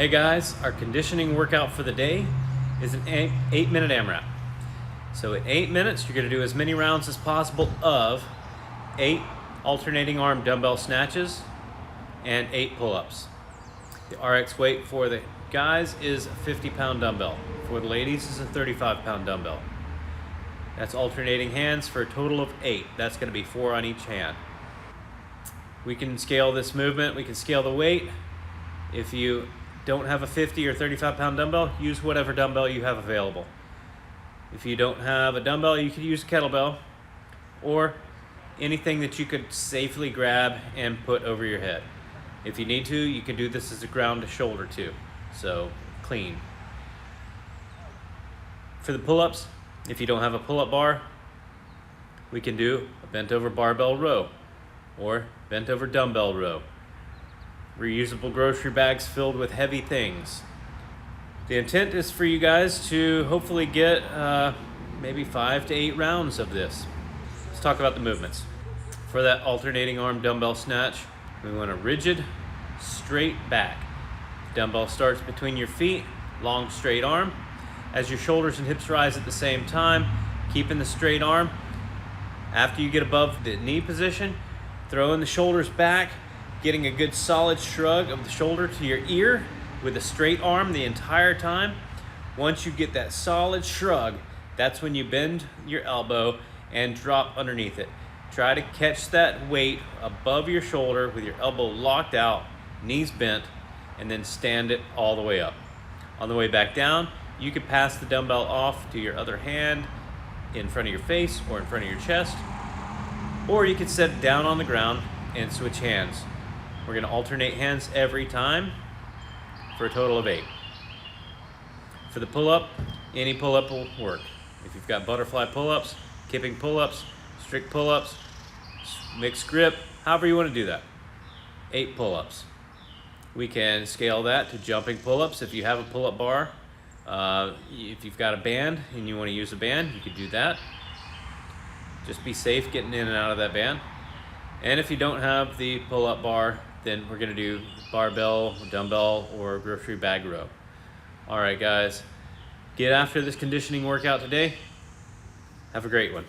Hey guys, our conditioning workout for the day is an 8-minute AMRAP. So at 8 minutes, you're gonna do as many rounds as possible of 8 alternating arm dumbbell snatches and 8 pull-ups. The RX weight for the guys is a 50-pound dumbbell. For the ladies is a 35-pound dumbbell. That's alternating hands for a total of 8. That's gonna be 4 on each hand. We can scale this movement, we can scale the weight. If you don't have a 50 or 35-pound dumbbell, use whatever dumbbell you have available. If you don't have a dumbbell, you could use a kettlebell or anything that you could safely grab and put over your head. If you need to, you can do this as a ground to shoulder too, so clean. For the pull-ups, if you don't have a pull-up bar, we can do a bent over barbell row or bent over dumbbell row. Reusable grocery bags filled with heavy things. The intent is for you guys to hopefully get maybe 5 to 8 rounds of this. Let's talk about the movements. For that alternating arm dumbbell snatch, we want a rigid, straight back. Dumbbell starts between your feet, long straight arm. As your shoulders and hips rise at the same time, keeping the straight arm. After you get above the knee position, throwing the shoulders back, getting a good solid shrug of the shoulder to your ear with a straight arm the entire time. Once you get that solid shrug, that's when you bend your elbow and drop underneath it. Try to catch that weight above your shoulder with your elbow locked out, knees bent, and then stand it all the way up. On the way back down, you can pass the dumbbell off to your other hand in front of your face or in front of your chest, or you can set it down on the ground and switch hands. We're gonna alternate hands every time for a total of 8. For the pull-up, any pull-up will work. If you've got butterfly pull-ups, kipping pull-ups, strict pull-ups, mixed grip, however you wanna do that. 8 pull-ups. We can scale that to jumping pull-ups if you have a pull-up bar. If you've got a band and you wanna use a band, you could do that. Just be safe getting in and out of that band. And if you don't have the pull-up bar, then we're gonna do barbell, dumbbell, or grocery bag row. All right, guys, get after this conditioning workout today. Have a great one.